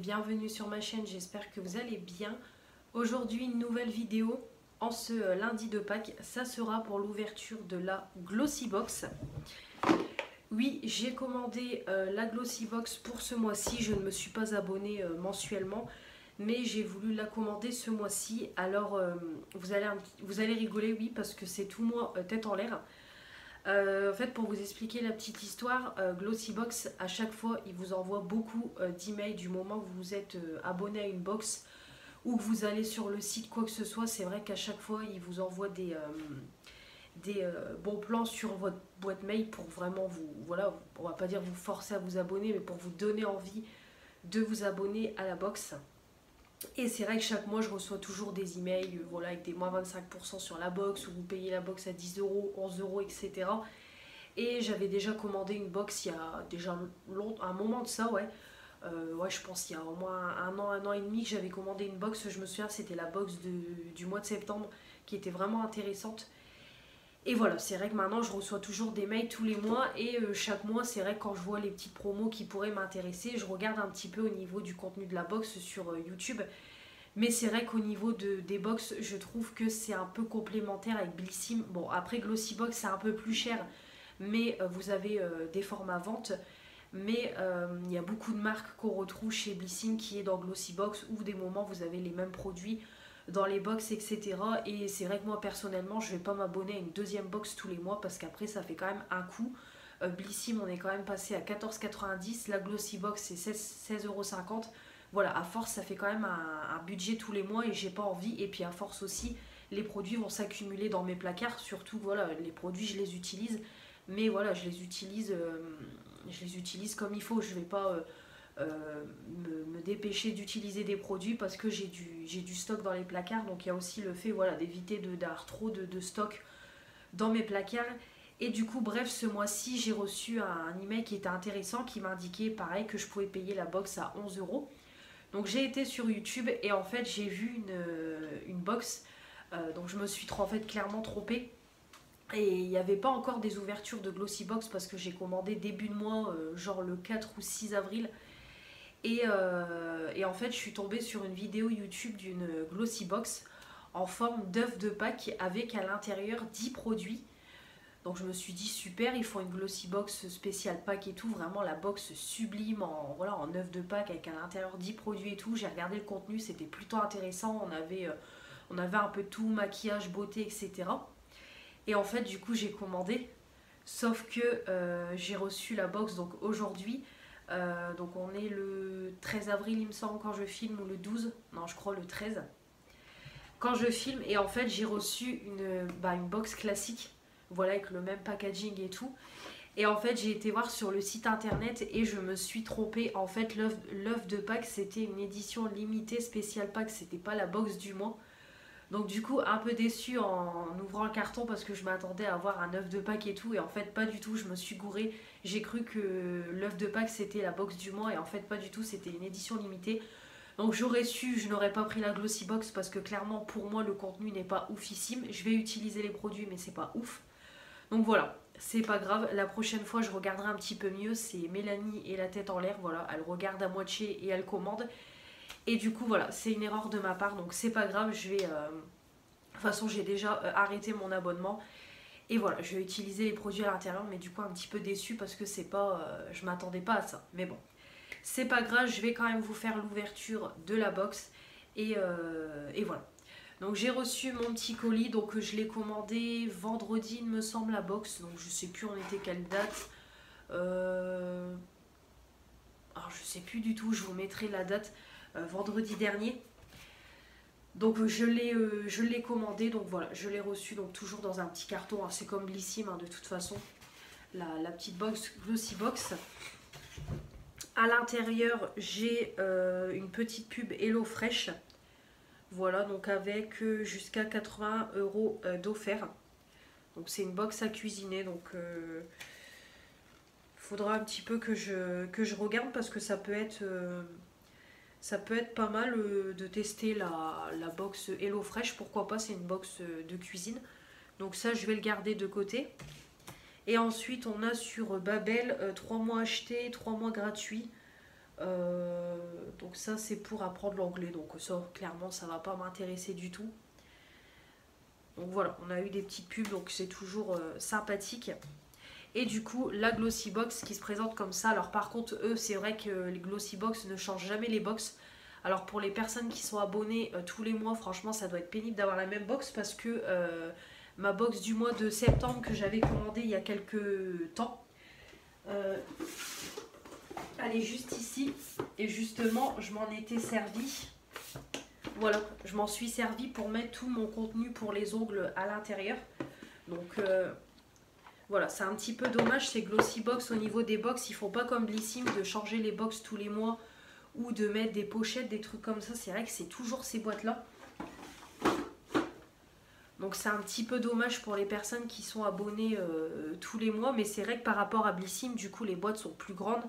bienvenue sur ma chaîne, j'espère que vous allez bien. Aujourd'hui une nouvelle vidéo en ce lundi de Pâques, ça sera pour l'ouverture de la Glossybox. Oui, j'ai commandé la Glossybox pour ce mois-ci, je ne me suis pas abonnée mensuellement, mais j'ai voulu la commander ce mois-ci. Alors vous allez rigoler, oui, parce que c'est tout moi tête en l'air. En fait, pour vous expliquer la petite histoire, Glossybox, à chaque fois, il vous envoie beaucoup d'emails du moment que vous êtes abonné à une box ou que vous allez sur le site, quoi que ce soit. C'est vrai qu'à chaque fois, il vous envoie des bons plans sur votre boîte mail pour vraiment vous, voilà, on va pas dire vous forcer à vous abonner, mais pour vous donner envie de vous abonner à la box. Et c'est vrai que chaque mois, je reçois toujours des emails voilà, avec des moins 25% sur la box, où vous payez la box à 10 euros, 11 euros, etc. Et j'avais déjà commandé une box il y a déjà un moment de ça, ouais. Ouais, je pense il y a au moins un an et demi que j'avais commandé une box. Je me souviens, c'était la box du mois de septembre qui était vraiment intéressante. Et voilà, c'est vrai que maintenant je reçois toujours des mails tous les mois et chaque mois, c'est vrai que quand je vois les petites promos qui pourraient m'intéresser, je regarde un petit peu au niveau du contenu de la box sur YouTube. Mais c'est vrai qu'au niveau des box, je trouve que c'est un peu complémentaire avec Blissim. Bon, après Glossybox, c'est un peu plus cher, mais vous avez des formats vente. Mais il y a beaucoup de marques qu'on retrouve chez Blissim qui est dans Glossybox, où des moments vous avez les mêmes produits dans les box, etc. Et c'est vrai que moi personnellement, je vais pas m'abonner à une deuxième box tous les mois parce qu'après ça fait quand même un coût. Blissim, on est quand même passé à 14,90 €, la Glossybox c'est 16,50 €. Voilà, à force ça fait quand même un budget tous les mois et j'ai pas envie. Et puis à force aussi, les produits vont s'accumuler dans mes placards. Surtout voilà, les produits je les utilise, mais voilà, je les utilise comme il faut. Je vais pas me dépêcher d'utiliser des produits parce que j'ai du stock dans les placards. Donc il y a aussi le fait voilà, d'éviter d'avoir trop de stock dans mes placards. Et du coup, bref, ce mois-ci, j'ai reçu un email qui était intéressant, qui m'indiquait pareil que je pouvais payer la box à 11 euros. Donc j'ai été sur YouTube et en fait j'ai vu une box, donc je me suis en fait clairement trompée. Et il n'y avait pas encore des ouvertures de Glossybox parce que j'ai commandé début de mois, genre le 4 ou 6 avril. Et en fait, je suis tombée sur une vidéo YouTube d'une Glossybox en forme d'œuf de Pâques avec à l'intérieur 10 produits. Donc je me suis dit super, ils font une Glossybox spéciale Pâques et tout, vraiment la box sublime en, voilà, en œuf de Pâques avec à l'intérieur 10 produits et tout. J'ai regardé le contenu, c'était plutôt intéressant, on avait un peu de tout, maquillage, beauté, etc. Et en fait, du coup, j'ai commandé, sauf que j'ai reçu la box donc aujourd'hui. Donc on est le 13 avril il me semble quand je filme, ou le 12, non je crois le 13 quand je filme. Et en fait j'ai reçu une box classique, voilà, avec le même packaging et tout. Et en fait j'ai été voir sur le site internet et je me suis trompée. En fait l'œuf de Pâques c'était une édition limitée spéciale Pâques, c'était pas la box du mois. Donc du coup un peu déçue en ouvrant le carton parce que je m'attendais à avoir un œuf de Pâques et tout, et en fait pas du tout, je me suis gourée. J'ai cru que l'œuf de Pâques c'était la box du mois et en fait pas du tout, c'était une édition limitée. Donc j'aurais su, je n'aurais pas pris la Glossybox parce que clairement pour moi le contenu n'est pas oufissime. Je vais utiliser les produits mais c'est pas ouf. Donc voilà, c'est pas grave, la prochaine fois je regarderai un petit peu mieux. C'est Mélanie et la tête en l'air, voilà, elle regarde à moitié et elle commande. Et du coup voilà, c'est une erreur de ma part, donc c'est pas grave, je vais... De toute façon j'ai déjà arrêté mon abonnement. Et voilà, je vais utiliser les produits à l'intérieur, mais du coup un petit peu déçue parce que c'est pas... je m'attendais pas à ça. Mais bon, c'est pas grave, je vais quand même vous faire l'ouverture de la box. Et voilà. Donc j'ai reçu mon petit colis, donc je l'ai commandé vendredi il me semble la box. Donc je sais plus on était quelle date. Alors je sais plus du tout, je vous mettrai la date. Vendredi dernier. Donc je l'ai commandé, donc voilà, je l'ai reçu donc toujours dans un petit carton. C'est comme Blissim hein, de toute façon, la petite box Glossybox. À l'intérieur j'ai une petite pub HelloFresh. Voilà, donc avec jusqu'à 80 € d'offert. Donc c'est une box à cuisiner, donc faudra un petit peu que je regarde parce que ça peut être pas mal de tester la box HelloFresh, pourquoi pas, c'est une box de cuisine. Donc ça je vais le garder de côté. Et ensuite on a sur Babel 3 mois achetés, 3 mois gratuits. Donc ça c'est pour apprendre l'anglais, donc ça clairement ça va pas m'intéresser du tout. Donc voilà, on a eu des petites pubs, donc c'est toujours sympathique. Et du coup la Glossy Box qui se présente comme ça. Alors par contre eux c'est vrai que les Glossy Box ne changent jamais les box. Alors pour les personnes qui sont abonnées tous les mois, franchement ça doit être pénible d'avoir la même box, parce que ma box du mois de septembre que j'avais commandée il y a quelques temps, elle est juste ici, et justement je m'en étais servi. Voilà, je m'en suis servi pour mettre tout mon contenu pour les ongles à l'intérieur. Donc voilà, c'est un petit peu dommage ces Glossy Box. Au niveau des box, ils font pas comme Blissim de changer les box tous les mois ou de mettre des pochettes, des trucs comme ça. C'est vrai que c'est toujours ces boîtes là. Donc c'est un petit peu dommage pour les personnes qui sont abonnées tous les mois. Mais c'est vrai que par rapport à Blissim, du coup les boîtes sont plus grandes.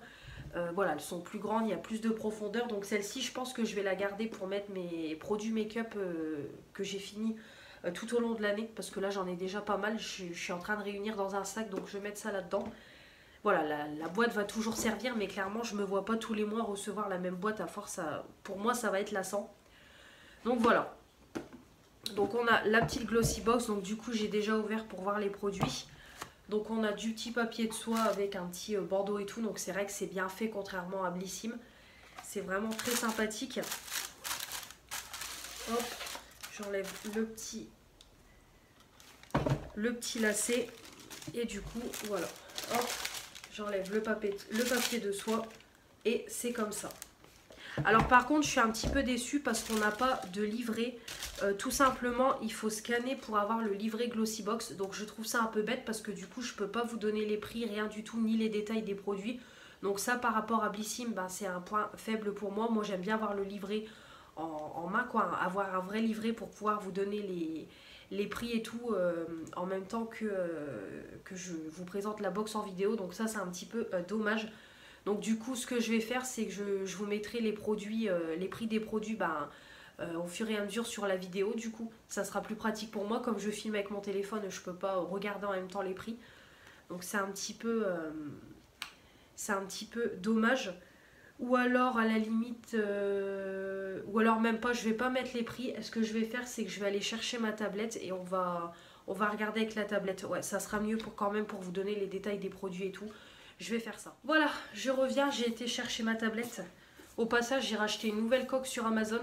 Voilà, elles sont plus grandes, il y a plus de profondeur. Donc celle-ci, je pense que je vais la garder pour mettre mes produits make-up que j'ai fini tout au long de l'année. Parce que là, j'en ai déjà pas mal. Je suis en train de réunir dans un sac, donc je vais mettre ça là-dedans. Voilà, la boîte va toujours servir, mais clairement, je ne me vois pas tous les mois recevoir la même boîte. À force, pour moi, ça va être lassant. Donc voilà. Donc on a la petite Glossy Box. Donc du coup, j'ai déjà ouvert pour voir les produits. Donc on a du petit papier de soie avec un petit bordeaux et tout. Donc c'est vrai que c'est bien fait contrairement à Blissim. C'est vraiment très sympathique. Hop, j'enlève le petit lacet. Et du coup, voilà. Hop, j'enlève le papier de soie. Et c'est comme ça. Alors par contre, je suis un petit peu déçue parce qu'on n'a pas de livret. Tout simplement, il faut scanner pour avoir le livret Glossy Box. Donc je trouve ça un peu bête parce que du coup, je ne peux pas vous donner les prix, rien du tout, ni les détails des produits. Donc ça, par rapport à Blissim, ben, c'est un point faible pour moi. Moi, j'aime bien avoir le livret en main, quoi. Avoir un vrai livret pour pouvoir vous donner les prix et tout en même temps que je vous présente la box en vidéo. Donc ça, c'est un petit peu dommage. Donc du coup, ce que je vais faire, c'est que je vous mettrai les produits, les prix des produits au fur et à mesure sur la vidéo. Du coup, ça sera plus pratique pour moi. Comme je filme avec mon téléphone, je ne peux pas regarder en même temps les prix. Donc c'est un petit peu dommage. Ou alors à la limite, ou alors même pas, je vais pas mettre les prix. Ce que je vais faire, c'est que je vais aller chercher ma tablette et on va regarder avec la tablette. Ouais, ça sera mieux quand même pour vous donner les détails des produits et tout. Je vais faire ça. Voilà, je reviens, j'ai été chercher ma tablette. Au passage, j'ai racheté une nouvelle coque sur Amazon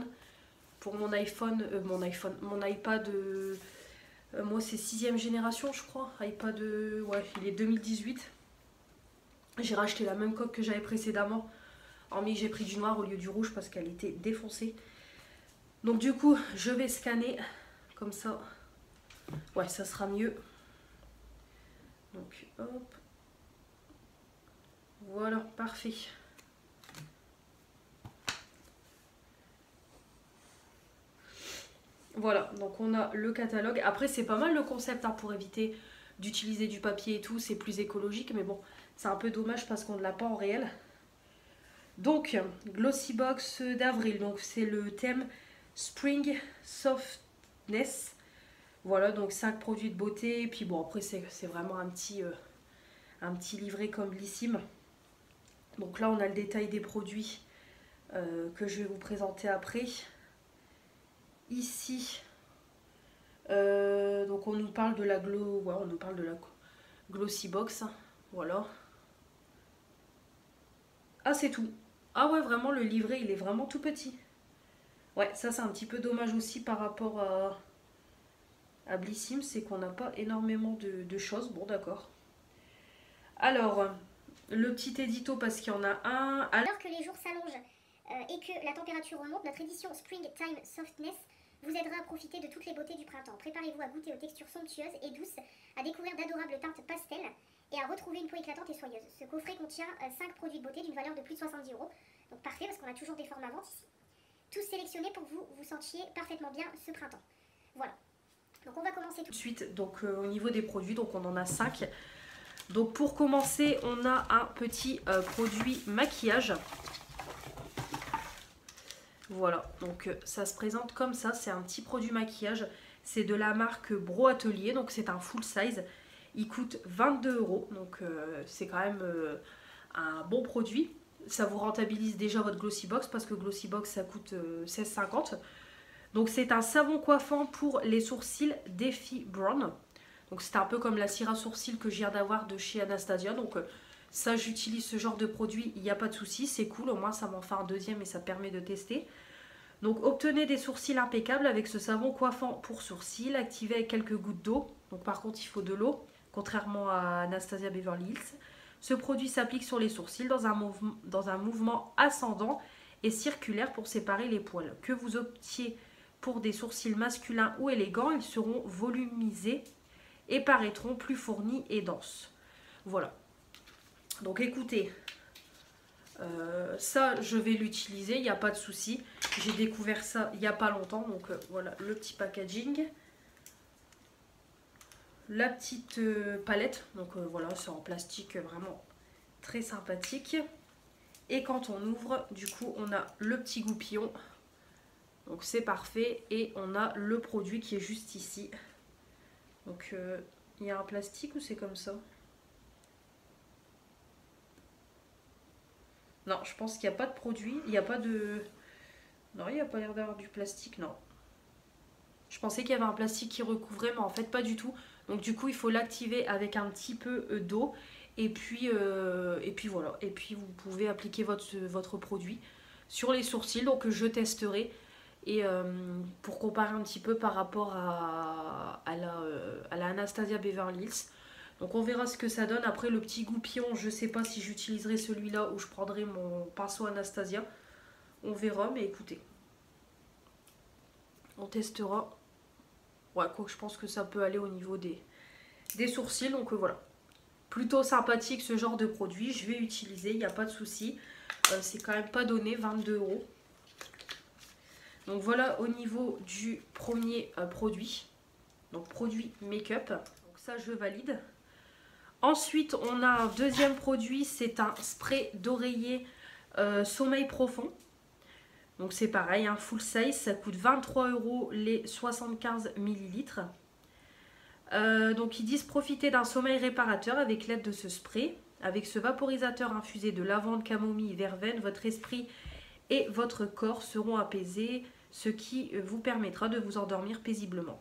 pour mon mon iPad. Moi, c'est 6e génération, je crois. iPad, ouais, il est 2018. J'ai racheté la même coque que j'avais précédemment. Hormis que j'ai pris du noir au lieu du rouge parce qu'elle était défoncée. Donc du coup, je vais scanner comme ça. Ouais, ça sera mieux. Donc, hop. Voilà, parfait. Voilà, donc on a le catalogue. Après, c'est pas mal le concept hein, pour éviter d'utiliser du papier et tout. C'est plus écologique, mais bon, c'est un peu dommage parce qu'on ne l'a pas en réel. Donc, Glossy Box d'avril. Donc, c'est le thème Spring Softness. Voilà, donc 5 produits de beauté. Et puis bon, après, c'est vraiment un petit livret comme Blissim. Donc là, on a le détail des produits que je vais vous présenter après. Ici, donc on nous parle de la Glossy Box. Voilà. Ah, c'est tout. Ah ouais, vraiment, le livret, il est vraiment tout petit. Ouais, ça, c'est un petit peu dommage aussi par rapport à Blissim. C'est qu'on n'a pas énormément de choses. Bon, d'accord. Alors, le petit édito, parce qu'il y en a un. Alors que les jours s'allongent et que la température remonte, notre édition Springtime Softness vous aidera à profiter de toutes les beautés du printemps. Préparez-vous à goûter aux textures somptueuses et douces, à découvrir d'adorables teintes pastel et à retrouver une peau éclatante et soyeuse. Ce coffret contient 5 produits de beauté d'une valeur de plus de 70 €. Donc parfait parce qu'on a toujours des formes à vente ici. Tous sélectionnés pour que vous vous sentiez parfaitement bien ce printemps. Voilà. Donc on va commencer tout de suite. Donc au niveau des produits, donc on en a 5. Donc pour commencer, on a un petit produit maquillage. Voilà, donc ça se présente comme ça, c'est un petit produit maquillage. C'est de la marque Bro Atelier, donc c'est un full size. Il coûte 22 €, donc c'est quand même un bon produit. ça vous rentabilise déjà votre Glossybox parce que Glossybox ça coûte 16,50 €. Donc c'est un savon coiffant pour les sourcils Defi Brown. Donc c'est un peu comme la cire à sourcils que je viens d'avoir de chez Anastasia. Donc ça, j'utilise ce genre de produit, il n'y a pas de souci, c'est cool. Au moins ça m'en fait un deuxième et ça permet de tester. Donc obtenez des sourcils impeccables avec ce savon coiffant pour sourcils, activé avec quelques gouttes d'eau. Donc par contre il faut de l'eau, contrairement à Anastasia Beverly Hills. Ce produit s'applique sur les sourcils dans un mouvement ascendant et circulaire pour séparer les poils. Que vous optiez pour des sourcils masculins ou élégants, ils seront volumisés et paraîtront plus fournis et denses. Voilà. Donc écoutez, ça je vais l'utiliser, il n'y a pas de souci. J'ai découvert ça il n'y a pas longtemps, donc voilà le petit packaging. La petite palette, donc voilà, c'est en plastique vraiment très sympathique. Et quand on ouvre, du coup on a le petit goupillon, donc c'est parfait. Et on a le produit qui est juste ici. Donc il y a un plastique ou c'est comme ça? Non, je pense qu'il n'y a pas de produit, il n'y a pas de... Non, il n'y a pas l'air d'avoir du plastique, non. Je pensais qu'il y avait un plastique qui recouvrait, mais en fait pas du tout. Donc du coup, il faut l'activer avec un petit peu d'eau. Et puis voilà. Et puis vous pouvez appliquer votre produit sur les sourcils. Donc je testerai. Et pour comparer un petit peu par rapport à la Anastasia Beverly Hills. Donc on verra ce que ça donne. Après le petit goupillon, je ne sais pas si j'utiliserai celui-là ou je prendrai mon pinceau Anastasia. On verra, mais écoutez. On testera. Ouais, quoi que je pense que ça peut aller au niveau des sourcils. Donc voilà. Plutôt sympathique ce genre de produit. Je vais utiliser, il n'y a pas de souci. C'est quand même pas donné, 22 €. Donc voilà au niveau du premier produit. Donc produit make-up. Donc ça je valide. Ensuite, on a un deuxième produit, c'est un spray d'oreiller sommeil profond. Donc c'est pareil, un full size, ça coûte 23 € les 75 ml. Donc ils disent profiter d'un sommeil réparateur avec l'aide de ce spray. Avec ce vaporisateur infusé de lavande, camomille, verveine, votre esprit et votre corps seront apaisés, ce qui vous permettra de vous endormir paisiblement.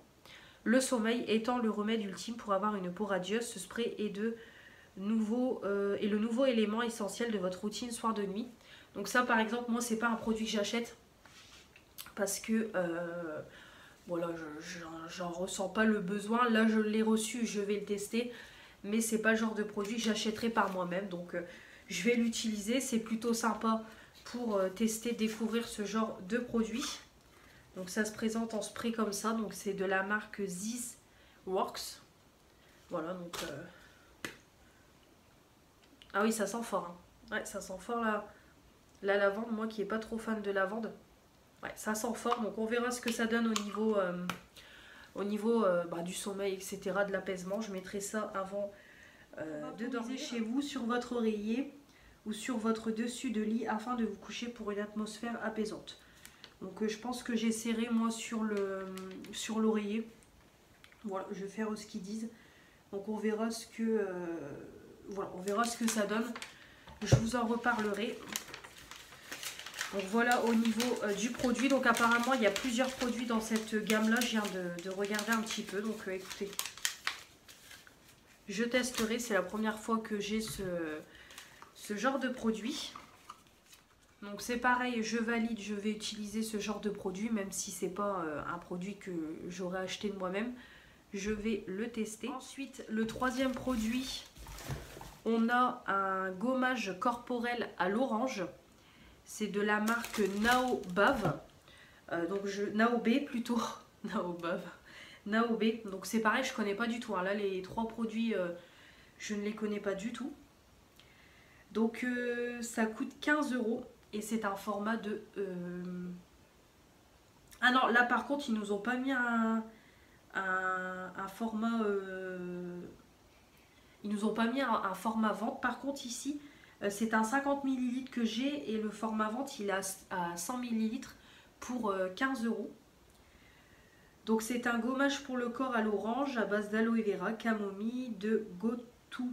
Le sommeil étant le remède ultime pour avoir une peau radieuse, ce spray est le nouveau élément essentiel de votre routine soir de nuit. Donc ça par exemple, moi c'est pas un produit que j'achète parce que voilà, j'en ressens pas le besoin. Là je l'ai reçu, je vais le tester, mais c'est pas le genre de produit que j'achèterai par moi-même. Donc je vais l'utiliser, c'est plutôt sympa pour tester, découvrir ce genre de produit. Donc ça se présente en spray comme ça, donc c'est de la marque This Works. Voilà, donc... Ah oui, ça sent fort. Hein. Ouais, ça sent fort la lavande, moi qui n'ai pas trop fan de lavande. Ouais, ça sent fort, donc on verra ce que ça donne au niveau du sommeil, etc., de l'apaisement. Je mettrai ça avant de dormir chez vous, sur votre oreiller ou sur votre dessus de lit afin de vous coucher pour une atmosphère apaisante. Donc je pense que j'essaierai moi sur l'oreiller. Voilà, je vais faire ce qu'ils disent. Donc on verra ce que voilà, on verra ce que ça donne. Je vous en reparlerai. Donc voilà au niveau du produit. Donc apparemment il y a plusieurs produits dans cette gamme là. Je viens de regarder un petit peu. Donc écoutez, je testerai. C'est la première fois que j'ai ce genre de produit. Donc c'est pareil, je valide, je vais utiliser ce genre de produit, même si c'est pas un produit que j'aurais acheté de moi-même. Je vais le tester. Ensuite, le troisième produit, on a un gommage corporel à l'orange. C'est de la marque Naobav. Naobé plutôt. Naobav. Naobé. Donc c'est pareil, je connais pas du tout. Hein. Là, les trois produits, je ne les connais pas du tout. Donc ça coûte 15 €. Et c'est un format de... Ah non, là par contre, ils nous ont pas mis un format... Ils nous ont pas mis un format vente. Par contre, ici, c'est un 50 ml que j'ai. Et le format vente, il est à 100 ml pour 15 €. Donc c'est un gommage pour le corps à l'orange à base d'aloe vera, camomille, de gotu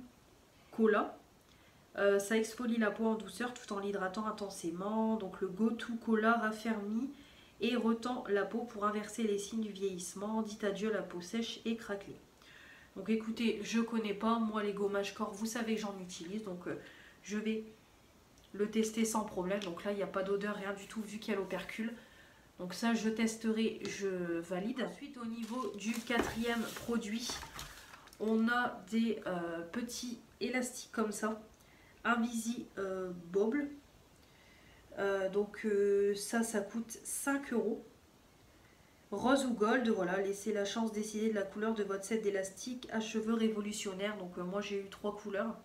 kola, Ça exfolie la peau en douceur tout en l'hydratant intensément. Donc le Go To Cola raffermit et retend la peau pour inverser les signes du vieillissement. Dit adieu à la peau sèche et craquelée. Donc écoutez, je connais pas, moi les gommages corps, vous savez que j'en utilise, donc je vais le tester sans problème. Donc là, il n'y a pas d'odeur, rien du tout, vu qu'il y a l'opercule. Donc ça, je testerai, je valide. Ensuite, au niveau du quatrième produit, on a des petits élastiques comme ça, Invisi-Bobble. Donc ça coûte 5 €. Rose ou gold, voilà, laissez la chance décider de la couleur de votre set d'élastique à cheveux révolutionnaire. Donc moi j'ai eu 3 couleurs.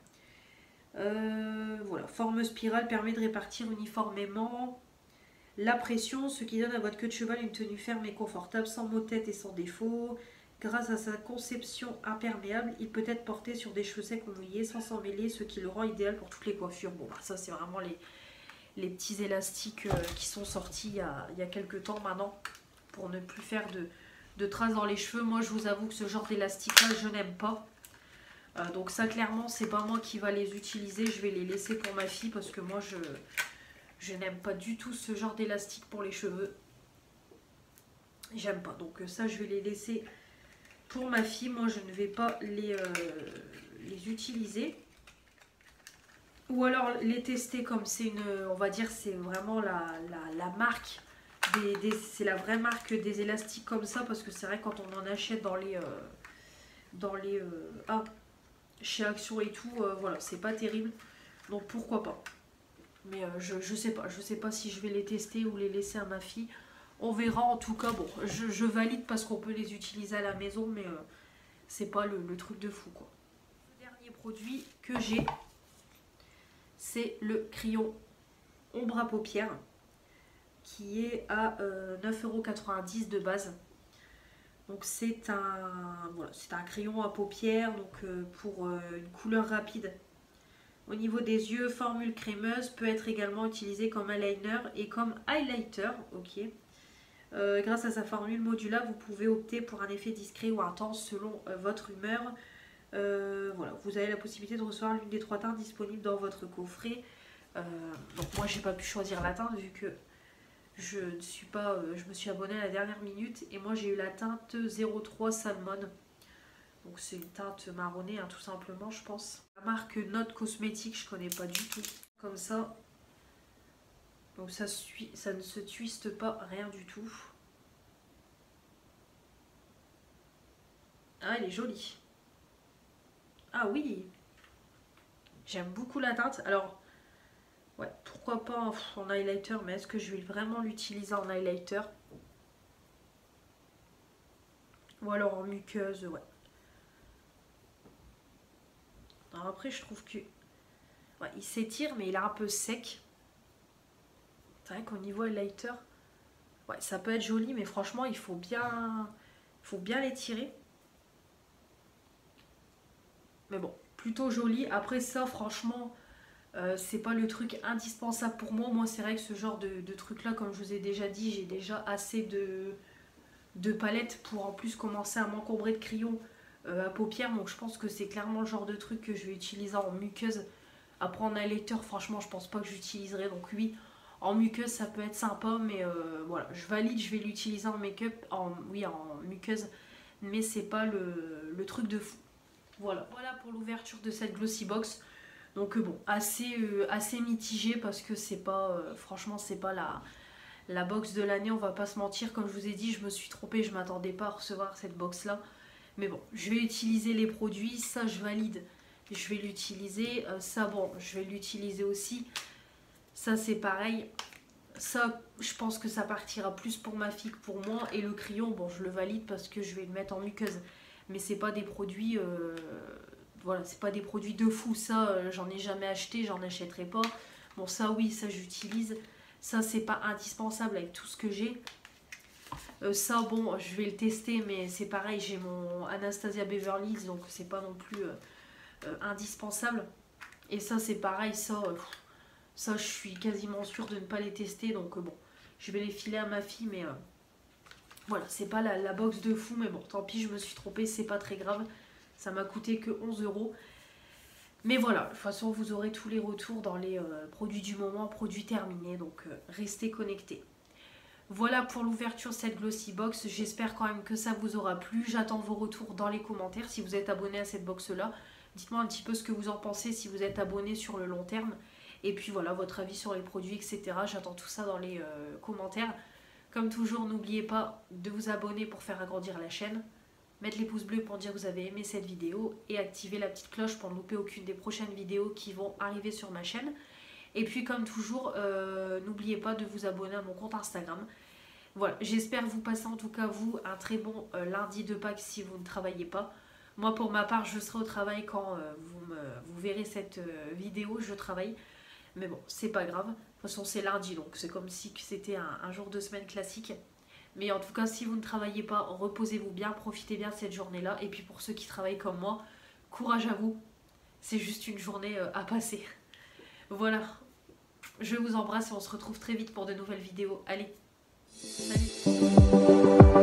Voilà, forme spirale permet de répartir uniformément la pression, ce qui donne à votre queue de cheval une tenue ferme et confortable, sans maux de tête et sans défaut. Grâce à sa conception imperméable, il peut être porté sur des cheveux secs ou mouillés sans s'en mêler, ce qui le rend idéal pour toutes les coiffures. Bon, bah, ça c'est vraiment les petits élastiques qui sont sortis il y a quelques temps maintenant, pour ne plus faire de traces dans les cheveux. Moi je vous avoue que ce genre d'élastique là je n'aime pas. Donc ça clairement c'est pas moi qui va les utiliser, je vais les laisser pour ma fille parce que moi je n'aime pas du tout ce genre d'élastique pour les cheveux. J'aime pas, donc ça je vais les laisser pour ma fille. Moi je ne vais pas les utiliser. Ou alors les tester comme c'est une, on va dire c'est vraiment la marque, c'est la vraie marque des élastiques comme ça. Parce que c'est vrai quand on en achète chez Action et tout, voilà, c'est pas terrible. Donc pourquoi pas. Mais je sais pas si je vais les tester ou les laisser à ma fille. On verra. En tout cas, bon, je valide parce qu'on peut les utiliser à la maison, mais c'est pas le truc de fou, quoi. Le dernier produit que j'ai, c'est le crayon ombre à paupières qui est à 9,90 € de base. Donc c'est un crayon à paupières donc pour une couleur rapide. Au niveau des yeux, formule crémeuse, peut être également utilisée comme eyeliner et comme highlighter. Ok. Grâce à sa formule modulable, vous pouvez opter pour un effet discret ou intense selon votre humeur. Voilà, vous avez la possibilité de recevoir l'une des 3 teintes disponibles dans votre coffret. Donc moi j'ai pas pu choisir la teinte vu que je me suis abonnée à la dernière minute et moi j'ai eu la teinte 03 Salmon. Donc c'est une teinte marronnée, hein, tout simplement, je pense. La marque Note Cosmétique, je connais pas du tout. Comme ça. Donc ça ne se twiste pas, rien du tout. Ah, elle est jolie. Ah oui. J'aime beaucoup la teinte. Alors, ouais, pourquoi pas en highlighter, mais est-ce que je vais vraiment l'utiliser en highlighter? Ou alors en muqueuse, ouais. Alors après, je trouve que... Ouais, il s'étire, mais il est un peu sec. C'est vrai qu'au niveau highlighter, ouais, ça peut être joli, mais franchement, il faut bien l'étirer. Mais bon, plutôt joli. Après ça, franchement, c'est pas le truc indispensable pour moi. Moi, c'est vrai que ce genre de truc-là, comme je vous ai déjà dit, j'ai déjà assez de palettes pour en plus commencer à m'encombrer de crayons à paupières. Donc je pense que c'est clairement le genre de truc que je vais utiliser en muqueuse. Après en highlighter, franchement, je pense pas que j'utiliserai. Donc oui, en muqueuse, ça peut être sympa. Mais voilà, je valide, je vais l'utiliser en make-up. En muqueuse. Mais c'est pas le truc de fou. Voilà pour l'ouverture de cette Glossy Box. Donc bon, assez mitigé parce que c'est pas, franchement, c'est pas la box de l'année, on va pas se mentir. Comme je vous ai dit, je me suis trompée, je m'attendais pas à recevoir cette box là. Mais bon, je vais utiliser les produits, ça je valide, je vais l'utiliser. Ça bon, je vais l'utiliser aussi. Ça c'est pareil. Ça, je pense que ça partira plus pour ma fille que pour moi. Et le crayon, bon, je le valide parce que je vais le mettre en muqueuse. Mais c'est pas des produits... voilà, c'est pas des produits de fou. Ça, j'en ai jamais acheté, j'en achèterai pas. Bon, ça oui, ça j'utilise. Ça, c'est pas indispensable avec tout ce que j'ai. Ça, bon, je vais le tester, mais c'est pareil, j'ai mon Anastasia Beverly Hills, donc c'est pas non plus indispensable. Et ça, c'est pareil, ça, je suis quasiment sûre de ne pas les tester. Donc bon, je vais les filer à ma fille, mais voilà, c'est pas la box de fou. Mais bon, tant pis, je me suis trompée, c'est pas très grave. Ça m'a coûté que 11 €. Mais voilà, de toute façon vous aurez tous les retours dans les produits du moment, produits terminés, donc restez connectés. Voilà pour l'ouverture de cette Glossy Box, j'espère quand même que ça vous aura plu, j'attends vos retours dans les commentaires si vous êtes abonné à cette box là. Dites-moi un petit peu ce que vous en pensez si vous êtes abonné sur le long terme. Et puis voilà, votre avis sur les produits, etc. J'attends tout ça dans les commentaires. Comme toujours, n'oubliez pas de vous abonner pour faire agrandir la chaîne. Mettre les pouces bleus pour dire que vous avez aimé cette vidéo. Et activer la petite cloche pour ne louper aucune des prochaines vidéos qui vont arriver sur ma chaîne. Et puis comme toujours, n'oubliez pas de vous abonner à mon compte Instagram. Voilà, j'espère vous passer en tout cas vous un très bon lundi de Pâques si vous ne travaillez pas. Moi pour ma part je serai au travail quand vous verrez cette vidéo, je travaille. Mais bon, c'est pas grave. De toute façon c'est lundi donc c'est comme si c'était un jour de semaine classique. Mais en tout cas si vous ne travaillez pas, reposez-vous bien, profitez bien de cette journée-là. Et puis pour ceux qui travaillent comme moi, courage à vous. C'est juste une journée à passer. Voilà, je vous embrasse et on se retrouve très vite pour de nouvelles vidéos. Allez, salut!